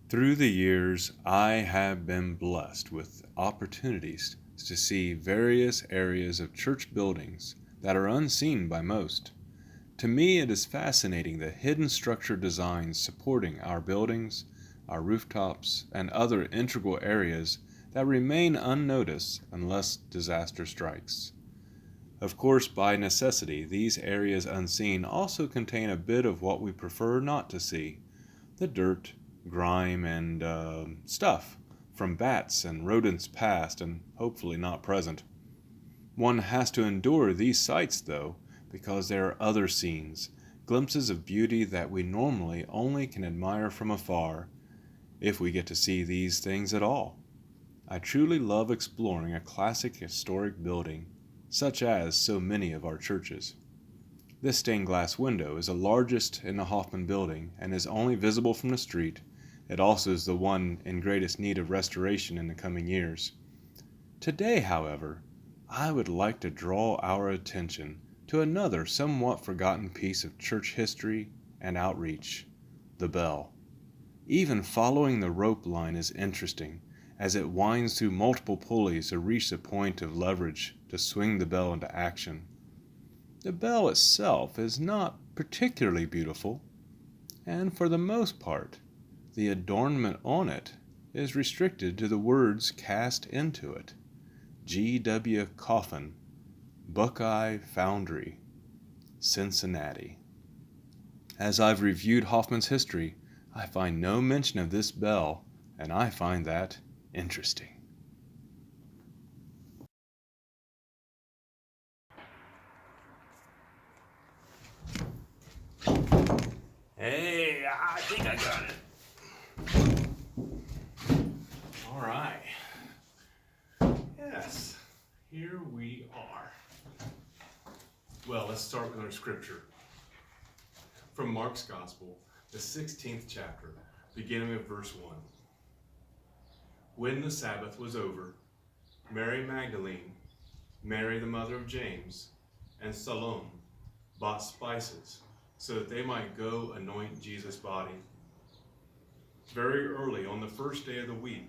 Through the years, I have been blessed with opportunities to see various areas of church buildings that are unseen by most. To me, it is fascinating the hidden structure designs supporting our buildings, our rooftops, and other integral areas that remain unnoticed unless disaster strikes. Of course, by necessity, these areas unseen also contain a bit of what we prefer not to see: the dirt, grime, and stuff from bats and rodents past and hopefully not present. One has to endure these sights, though, because there are other scenes, glimpses of beauty that we normally only can admire from afar, if we get to see these things at all. I truly love exploring a classic historic building, such as so many of our churches. This stained glass window is the largest in the Hoffman building and is only visible from the street. It also is the one in greatest need of restoration in the coming years. Today, however, I would like to draw our attention to another somewhat forgotten piece of church history and outreach: the bell. Even following the rope line is interesting, as it winds through multiple pulleys to reach the point of leverage to swing the bell into action. The bell itself is not particularly beautiful, and for the most part, the adornment on it is restricted to the words cast into it: G.W. Coffin, Buckeye Foundry, Cincinnati. As I've reviewed Hoffman's history, I find no mention of this bell, and I find that interesting. Hey, I think I got it. All right. Yes, here we are. Well, let's start with our scripture. From Mark's Gospel, the 16th chapter, beginning with verse 1. When the Sabbath was over, Mary Magdalene, Mary the mother of James, and Salome bought spices so that they might go anoint Jesus' body. Very early on the first day of the week,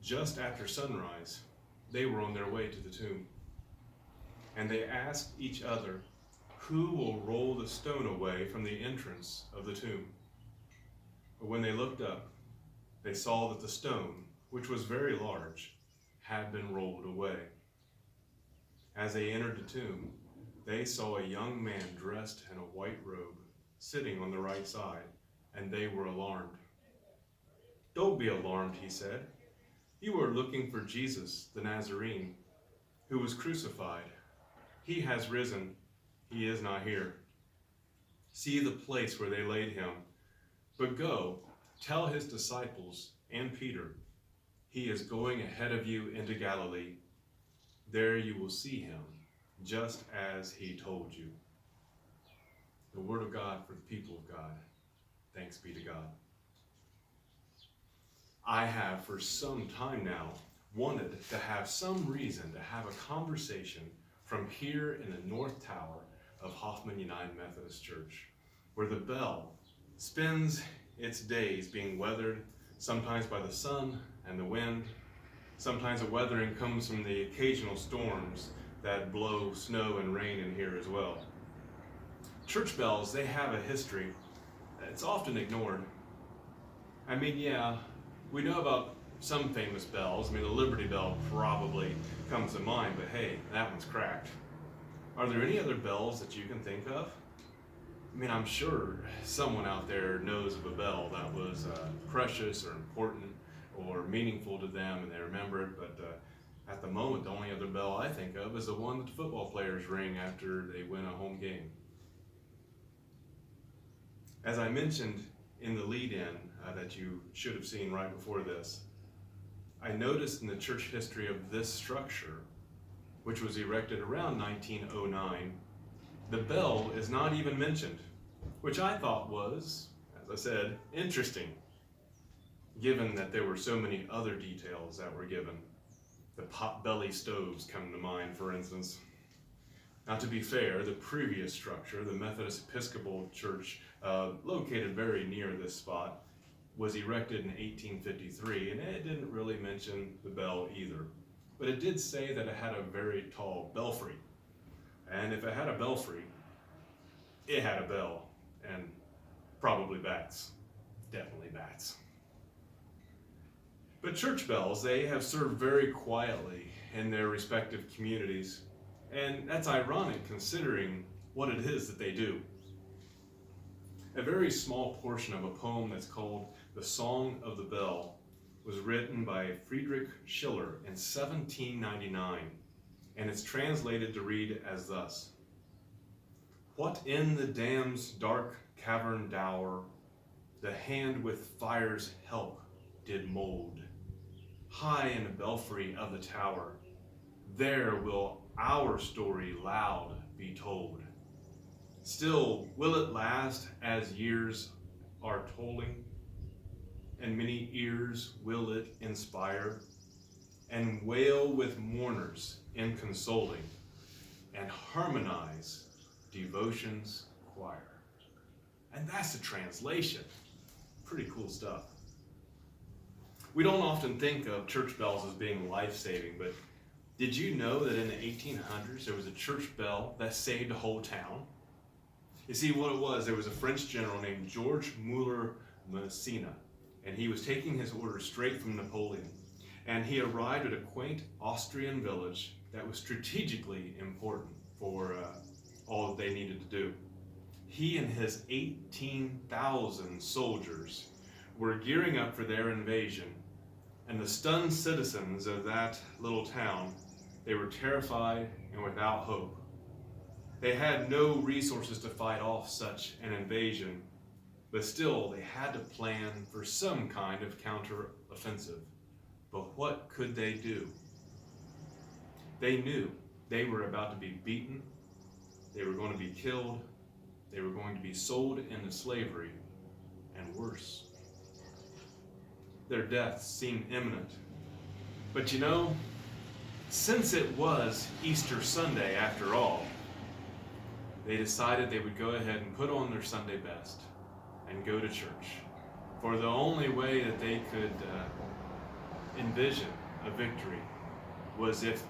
just after sunrise, they were on their way to the tomb. And they asked each other, "Who will roll the stone away from the entrance of the tomb?" But when they looked up, they saw that the stone, which was very large, had been rolled away. As they entered the tomb, they saw a young man dressed in a white robe, sitting on the right side, and they were alarmed. "Don't be alarmed," he said. "You are looking for Jesus, the Nazarene, who was crucified. He has risen. He is not here. See the place where they laid him. But go, tell his disciples and Peter, he is going ahead of you into Galilee. There you will see him, just as he told you." The word of God for the people of God. Thanks be to God. I have for some time now wanted to have some reason to have a conversation from here in the North Tower of Hoffman United Methodist Church, where the bell spends its days being weathered, sometimes by the sun and the wind. Sometimes the weathering comes from the occasional storms that blow snow and rain in here as well. Church bells, they have a history. It's often ignored. I mean, yeah, we know about some famous bells. I mean, the Liberty Bell probably comes to mind, but hey, that one's cracked. Are there any other bells that you can think of? I mean, I'm sure someone out there knows of a bell that was precious or important or meaningful to them and they remember it, but at the moment, the only other bell I think of is the one that the football players ring after they win a home game. As I mentioned in the lead-in that you should have seen right before this, I noticed in the church history of this structure, which was erected around 1909, the bell is not even mentioned, which I thought was, as I said, interesting, given that there were so many other details that were given. The pot-belly stoves come to mind, for instance. Now, to be fair, the previous structure, the Methodist Episcopal Church, located very near this spot, was erected in 1853, and it didn't really mention the bell either. But it did say that it had a very tall belfry. And if it had a belfry, it had a bell, and probably bats. Definitely bats. But church bells, they have served very quietly in their respective communities, and that's ironic considering what it is that they do. A very small portion of a poem that's called The Song of the Bell was written by Friedrich Schiller in 1799, and it's translated to read as thus: "What in the dam's dark cavern dour the hand with fire's help did mold, high in the belfry of the tower, there will our story loud be told. Still will it last as years are tolling, and many ears will it inspire, and wail with mourners in consoling, and harmonize devotion's choir." And that's the translation. Pretty cool stuff. We don't often think of church bells as being life-saving, but did you know that in the 1800s there was a church bell that saved a whole town? You see, what it was, there was a French general named Georges Muller-Messina, and he was taking his orders straight from Napoleon. And he arrived at a quaint Austrian village that was strategically important for all that they needed to do. He and his 18,000 soldiers were gearing up for their invasion, and the stunned citizens of that little town, they were terrified and without hope. They had no resources to fight off such an invasion, but still they had to plan for some kind of counter-offensive. But what could they do? They knew they were about to be beaten, they were going to be killed, they were going to be sold into slavery, and worse. Their deaths seemed imminent. But you know, since it was Easter Sunday after all, they decided they would go ahead and put on their Sunday best and go to church. For the only way that they could envision a victory was if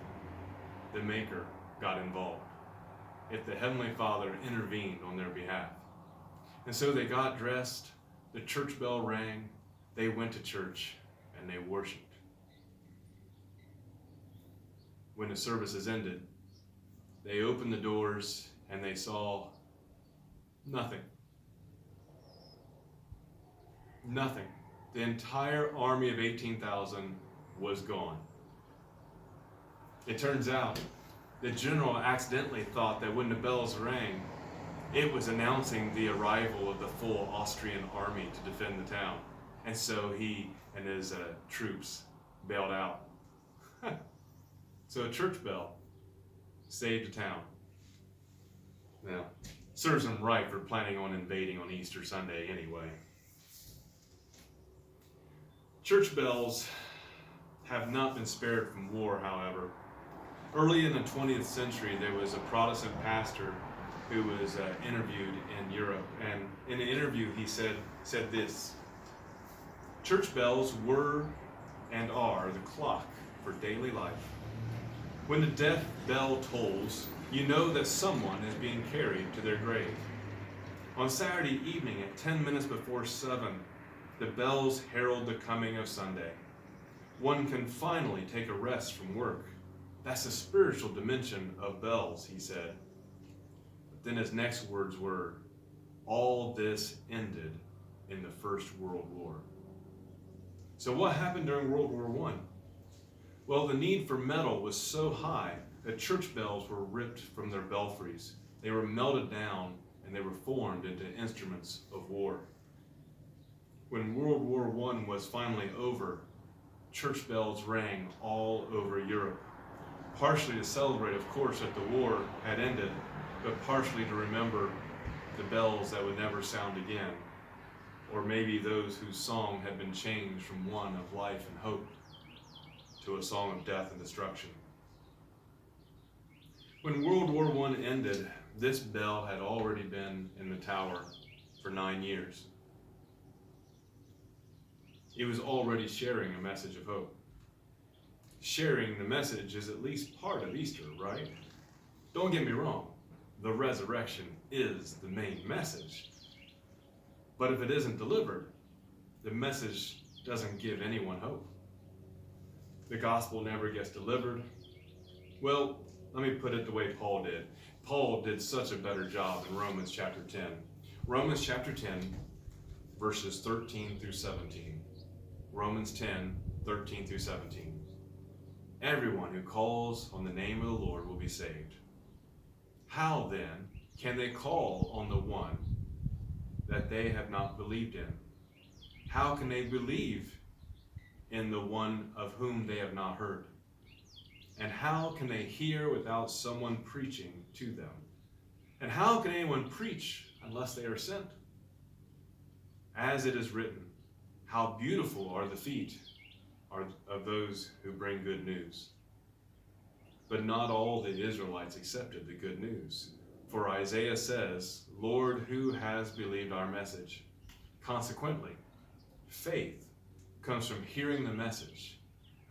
the Maker got involved, if the Heavenly Father intervened on their behalf. And so they got dressed, the church bell rang, they went to church, and they worshiped. When the services ended, they opened the doors and they saw nothing. Nothing. The entire army of 18,000 was gone. It turns out the general accidentally thought that when the bells rang, it was announcing the arrival of the full Austrian army to defend the town. And so he and his troops bailed out. So a church bell saved a town. Now, serves them right for planning on invading on Easter Sunday anyway. Church bells have not been spared from war, however. Early in the 20th century, there was a Protestant pastor who was interviewed in Europe, and in an interview he said this: "Church bells were and are the clock for daily life. When the death bell tolls, you know that someone is being carried to their grave. On Saturday evening at 10 minutes before 7, the bells herald the coming of Sunday. One can finally take a rest from work. That's the spiritual dimension of bells," he said. But then his next words were, "All this ended in the First World War." So what happened during World War I? Well, the need for metal was so high that church bells were ripped from their belfries. They were melted down and they were formed into instruments of war. When World War I was finally over, church bells rang all over Europe, partially to celebrate, of course, that the war had ended, but partially to remember the bells that would never sound again, or maybe those whose song had been changed from one of life and hope to a song of death and destruction. When World War I ended, this bell had already been in the tower for 9 years. He was already sharing a message of hope. Sharing the message is at least part of Easter, right? Don't get me wrong, the resurrection is the main message. But if it isn't delivered, the message doesn't give anyone hope. The gospel never gets delivered. Well, let me put it the way Paul did. Paul did such a better job in Romans chapter 10. Romans chapter 10, verses 13 through 17. Romans 10, 13 through 17. Everyone who calls on the name of the Lord will be saved. How then can they call on the one that they have not believed in? How can they believe in the one of whom they have not heard? And how can they hear without someone preaching to them? And how can anyone preach unless they are sent? As it is written, how beautiful are the feet of those who bring good news. But not all the Israelites accepted the good news. For Isaiah says, Lord, who has believed our message? Consequently, faith comes from hearing the message,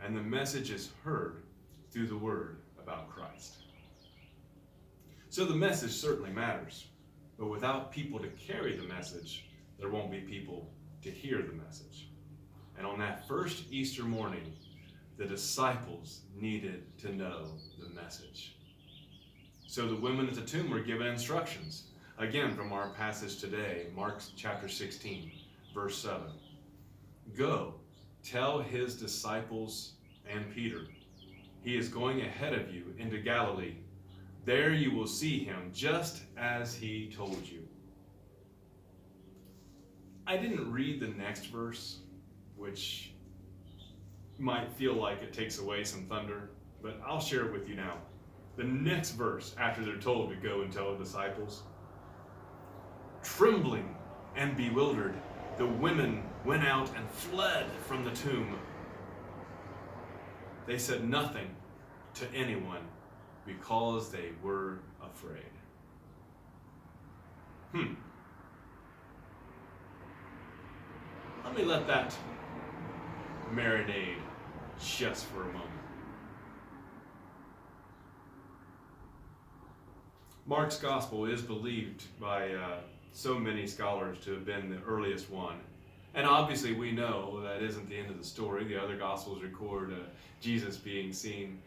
and the message is heard through the word about Christ. So the message certainly matters, but without people to carry the message, there won't be people to hear the message. And on that first Easter morning, the disciples needed to know the message. So the women at the tomb were given instructions, again from our passage today, Mark chapter 16, verse 7. Go, tell his disciples and Peter, he is going ahead of you into Galilee. There you will see him just as he told you. I didn't read the next verse, which might feel like it takes away some thunder, but I'll share it with you now. The next verse, after they're told to go and tell the disciples, trembling and bewildered, the women went out and fled from the tomb. They said nothing to anyone because they were afraid. Let me let that marinade just for a moment. Mark's gospel is believed by so many scholars to have been the earliest one. And obviously we know that isn't the end of the story. The other gospels record Jesus being seen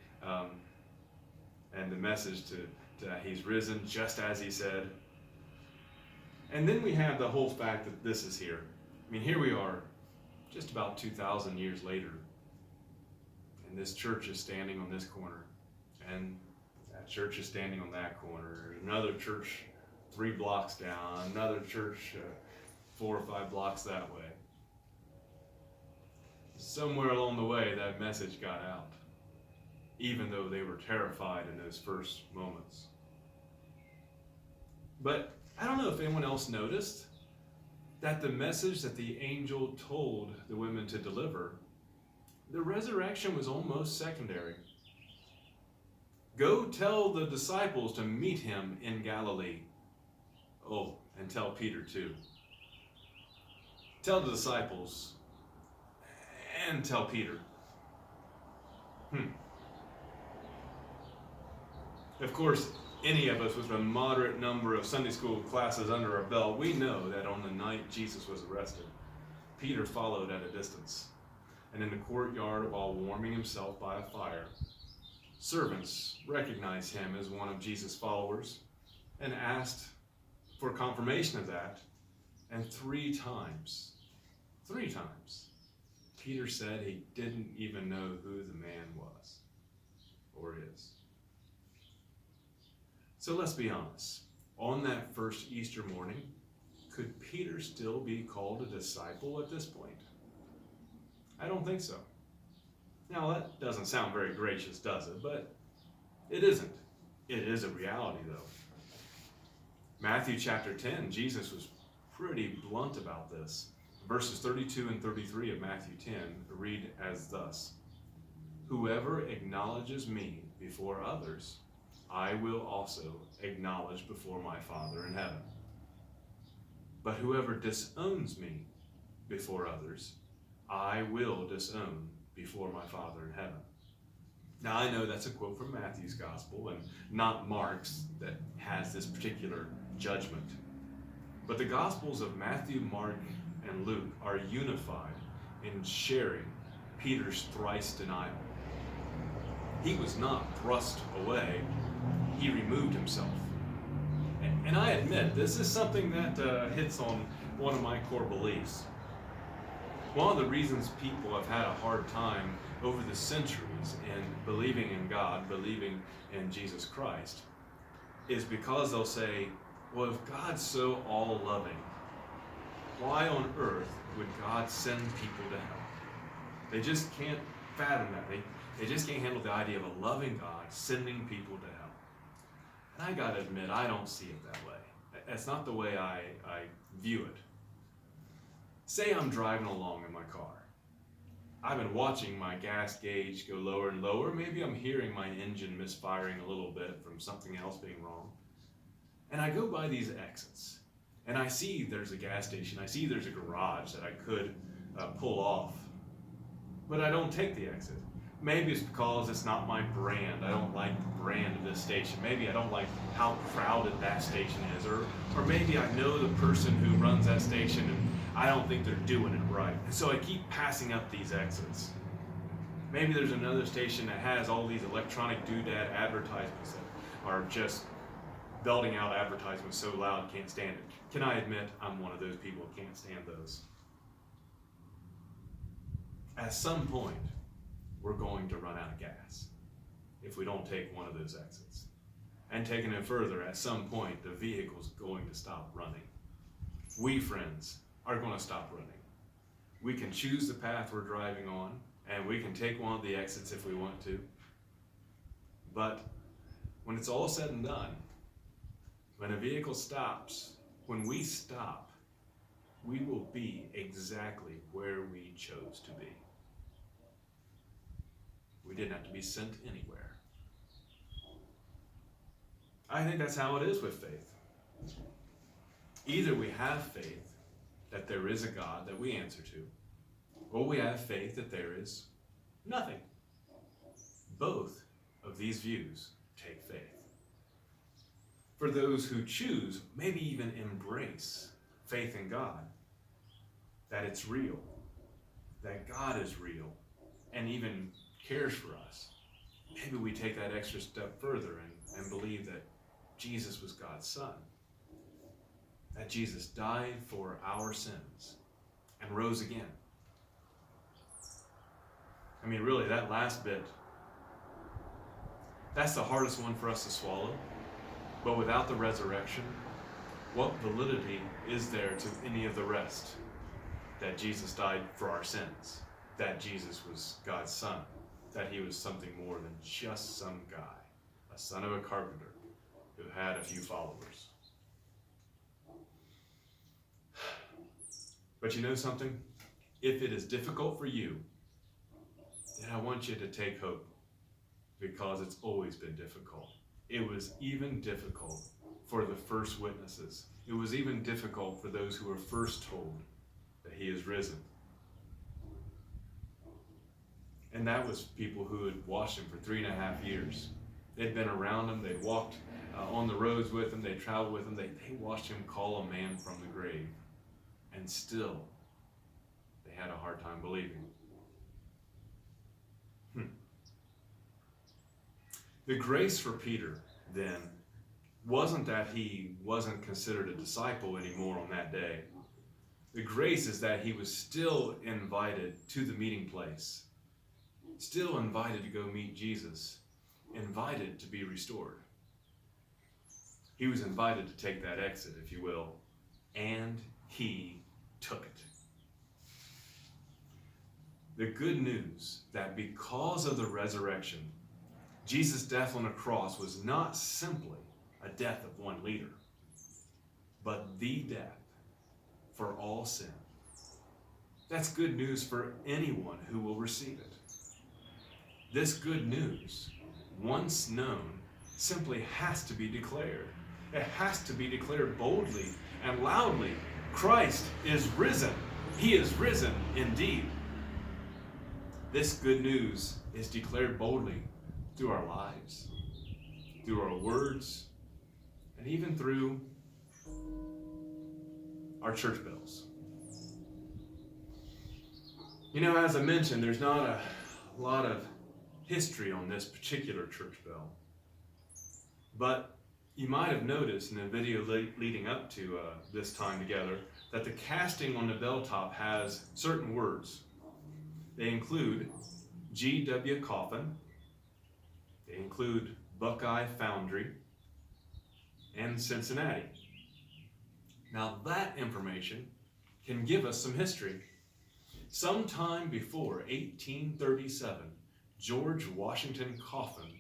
and the message to he's risen just as he said. And then we have the whole fact that this is here. I mean, here we are just about 2,000 years later, and this church is standing on this corner, and that church is standing on that corner. Another church 3 blocks down, another church 4 or 5 blocks that way. Somewhere along the way, that message got out, even though they were terrified in those first moments. But I don't know if anyone else noticed that the message that the angel told the women to deliver, the resurrection was almost secondary. Go tell the disciples to meet him in Galilee. Oh, and tell Peter too. Tell the disciples and tell Peter. Of course, any of us with a moderate number of Sunday school classes under our belt, we know that on the night Jesus was arrested, Peter followed at a distance. And in the courtyard, while warming himself by a fire, servants recognized him as one of Jesus' followers and asked for confirmation of that. And 3 times, Peter said he didn't even know who the man was or is. So let's be honest. On that first Easter morning, could Peter still be called a disciple at this point? I don't think so. Now that doesn't sound very gracious, does it? But it isn't. It is a reality though. Matthew chapter 10, Jesus was pretty blunt about this. Verses 32 and 33 of Matthew 10 read as thus. Whoever acknowledges me before others, I will also acknowledge before my Father in heaven. But whoever disowns me before others, I will disown before my Father in heaven. Now, I know that's a quote from Matthew's gospel and not Mark's that has this particular judgment. But the gospels of Matthew, Mark, and Luke are unified in sharing Peter's thrice denial. He was not thrust away, he removed himself. And I admit, this is something that hits on one of my core beliefs. One of the reasons people have had a hard time over the centuries in believing in God, believing in Jesus Christ, is because they'll say, well, if God's so all-loving, why on earth would God send people to hell? They just can't fathom that. They just can't handle the idea of a loving God sending people to hell. And I gotta admit, I don't see it that way. That's not the way I view it. Say I'm driving along in my car. I've been watching my gas gauge go lower and lower. Maybe I'm hearing my engine misfiring a little bit from something else being wrong. And I go by these exits. And I see there's a gas station. I see there's a garage that I could pull off. But I don't take the exit. Maybe it's because it's not my brand. I don't like the brand of this station. Maybe I don't like how crowded that station is. Or maybe I know the person who runs that station and I don't think they're doing it right. And so I keep passing up these exits. Maybe there's another station that has all these electronic doodad advertisements that are just belting out advertisements so loud can't stand it. Can I admit I'm one of those people who can't stand those? At some point, we're going to run out of gas if we don't take one of those exits. And taking it further, at some point, the vehicle's going to stop running. We, friends, are going to stop running. We can choose the path we're driving on, and we can take one of the exits if we want to. But when it's all said and done, when a vehicle stops, when we stop, we will be exactly where we chose to be. We didn't have to be sent anywhere. I think that's how it is with faith. Either we have faith that there is a God that we answer to, or we have faith that there is nothing. Both of these views take faith. For those who choose, maybe even embrace faith in God, that it's real, that God is real, and even cares for us, maybe we take that extra step further and believe that Jesus was God's Son, that Jesus died for our sins and rose again. I mean, really, that last bit, that's the hardest one for us to swallow. But without the resurrection, what validity is there to any of the rest? That Jesus died for our sins, that Jesus was God's Son, that he was something more than just some guy, a son of a carpenter who had a few followers. But you know something? If it is difficult for you, then I want you to take hope, because it's always been difficult. It was even difficult for the first witnesses. It was even difficult for those who were first told that he is risen. And that was people who had watched him for 3.5 years. They'd been around him, they'd walked on the roads with him, they traveled with him, they watched him call a man from the grave. And still, they had a hard time believing. The grace for Peter, then, wasn't that he wasn't considered a disciple anymore on that day. The grace is that he was still invited to the meeting place, still invited to go meet Jesus, invited to be restored. He was invited to take that exit, if you will, and he took it. The good news that because of the resurrection, Jesus' death on the cross was not simply a death of one leader, but the death for all sin. That's good news for anyone who will receive it. This good news, once known, simply has to be declared. It has to be declared boldly and loudly. Christ is risen. He is risen indeed. This good news is declared boldly through our lives, through our words, and even through our church bells. You know, as I mentioned, there's not a lot of history on this particular church bell. But you might have noticed in the video leading up to this time together that the casting on the bell top has certain words. They include G.W. Coffin, they include Buckeye Foundry, and Cincinnati. Now that information can give us some history. Sometime before 1837, George Washington Coffin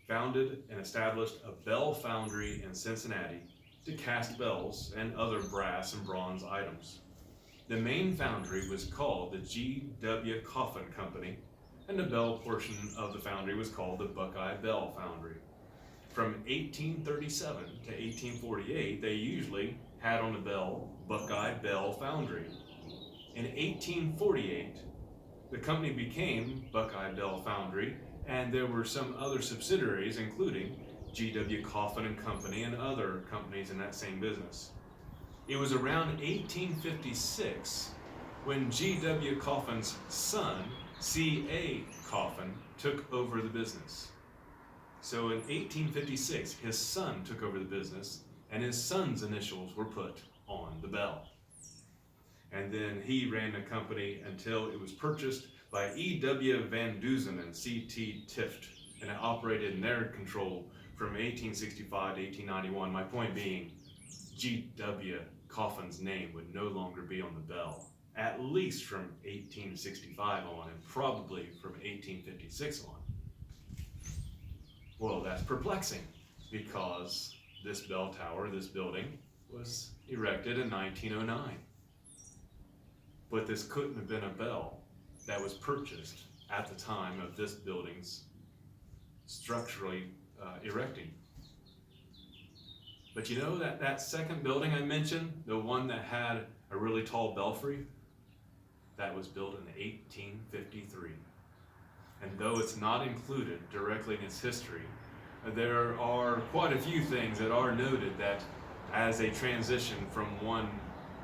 founded and established a bell foundry in Cincinnati to cast bells and other brass and bronze items. The main foundry was called the G.W. Coffin Company, and the bell portion of the foundry was called the Buckeye Bell Foundry. From 1837 to 1848, they usually had on the bell Buckeye Bell Foundry. In 1848, the company became Buckeye Bell Foundry, and there were some other subsidiaries, including G.W. Coffin and Company and other companies in that same business. It was around 1856 when G.W. Coffin's son, C.A. Coffin, took over the business. So in 1856, his son took over the business, and his son's initials were put on the bell. And then he ran the company until it was purchased by E.W. Van Dusen and C.T. Tift, and it operated in their control from 1865 to 1891. My point being, G.W. Coffin's name would no longer be on the bell, at least from 1865 on, and probably from 1856 on. Well, that's perplexing, because this bell tower, this building, was erected in 1909. But this couldn't have been a bell that was purchased at the time of this building's structurally erecting. But you know that second building I mentioned, the one that had a really tall belfry, that was built in 1853. And though it's not included directly in its history, there are quite a few things that are noted that as a transition from one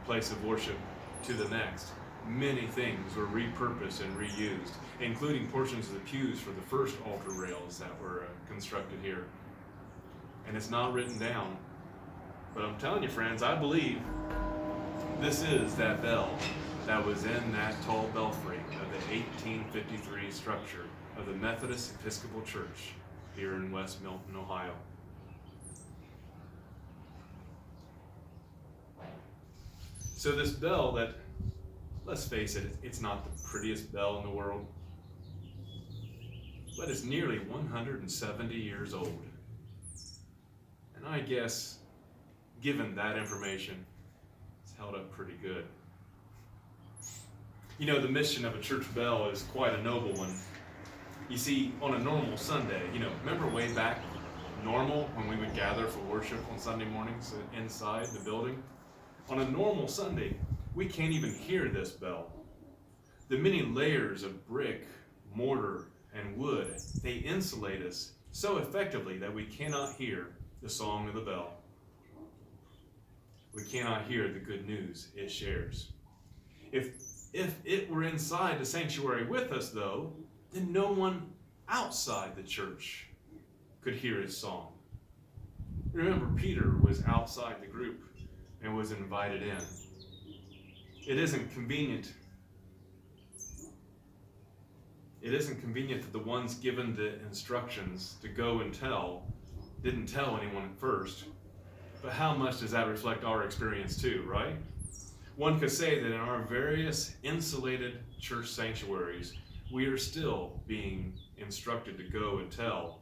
place of worship to the next, many things were repurposed and reused, including portions of the pews for the first altar rails that were constructed here. And it's not written down, but I'm telling you, friends, I believe this is that bell that was in that tall belfry of the 1853 structure of the Methodist Episcopal Church here in West Milton, Ohio. So this bell that, let's face it, it's not the prettiest bell in the world, but it's nearly 170 years old. And I guess, given that information, it's held up pretty good. You know, the mission of a church bell is quite a noble one. You see, on a normal Sunday, remember way back normal when we would gather for worship on Sunday mornings inside the building? On a normal Sunday, we can't even hear this bell. The many layers of brick, mortar, and wood, they insulate us so effectively that we cannot hear the song of the bell. We cannot hear the good news it shares. If it were inside the sanctuary with us, though, then no one outside the church could hear his song. Remember, Peter was outside the group and was invited in. It isn't convenient that the ones given the instructions to go and tell didn't tell anyone at first. But how much does that reflect our experience too, right? One could say that in our various insulated church sanctuaries, we are still being instructed to go and tell.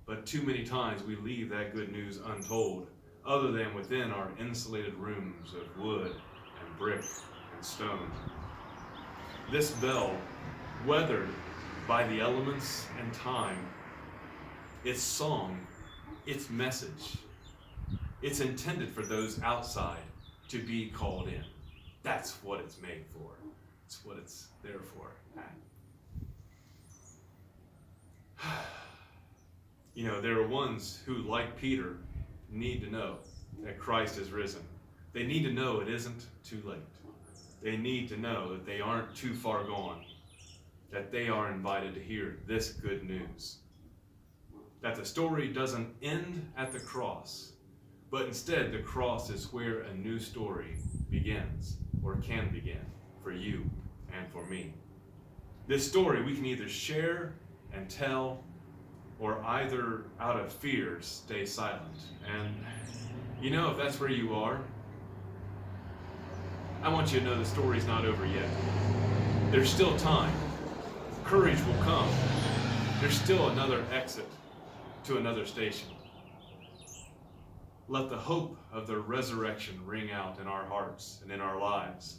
But too many times we leave that good news untold, other than within our insulated rooms of wood and brick and stone. This bell, weathered by the elements and time, its song, its message, it's intended for those outside to be called in. That's what it's made for. It's what it's there for. There are ones who, like Peter, need to know that Christ is risen. They need to know it isn't too late. They need to know that they aren't too far gone, that they are invited to hear this good news. That the story doesn't end at the cross, but instead the cross is where a new story begins, or can begin, for you and for me. This story we can either share and tell, or either out of fear stay silent. And if that's where you are, I want you to know the story's not over yet. There's still time. Courage will come. There's still another exit to another station. Let the hope of the resurrection ring out in our hearts and in our lives.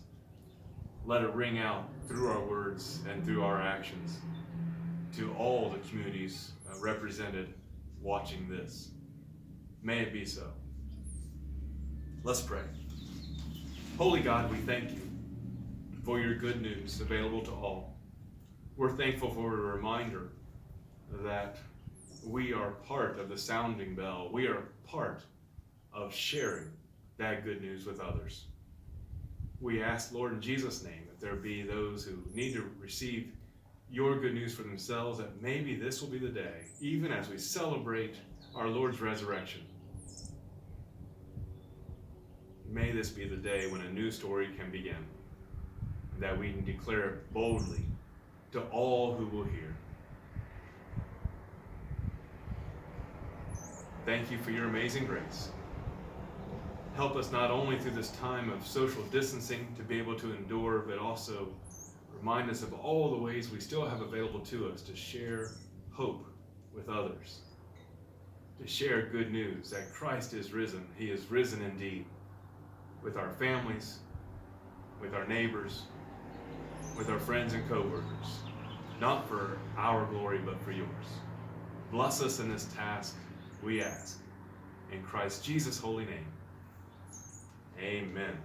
Let it ring out through our words and through our actions to all the communities represented watching this. May it be so. Let's pray. Holy God, we thank you for your good news available to all. We're thankful for a reminder that we are part of the sounding bell. We are part of sharing that good news with others. We ask, Lord, in Jesus' name, that there be those who need to receive your good news for themselves, that maybe this will be the day, even as we celebrate our Lord's resurrection. May this be the day when a new story can begin, that we can declare it boldly to all who will hear. Thank you for your amazing grace. Help us not only through this time of social distancing to be able to endure, but also remind us of all the ways we still have available to us to share hope with others, to share good news that Christ is risen. He is risen indeed, with our families, with our neighbors, with our friends and co-workers, not for our glory, but for yours. Bless us in this task, we ask. In Christ Jesus' holy name, amen.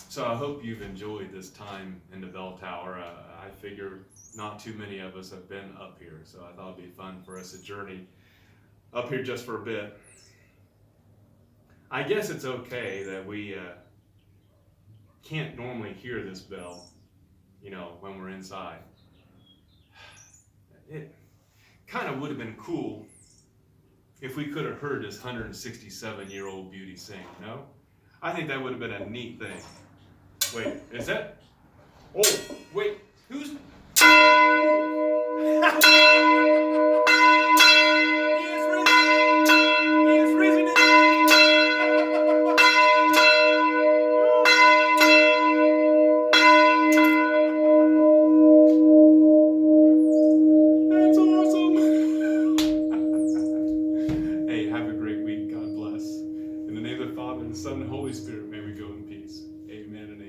So I hope you've enjoyed this time in the bell tower. I figure not too many of us have been up here, so I thought it'd be fun for us to journey up here just for a bit. I guess it's okay that we can't normally hear this bell, when we're inside. It kind of would have been cool if we could have heard this 167-year-old beauty sing, no? I think that would have been a neat thing. Wait, is that? Oh, wait, who's? Son and Holy Spirit, may we go in peace. Amen and amen.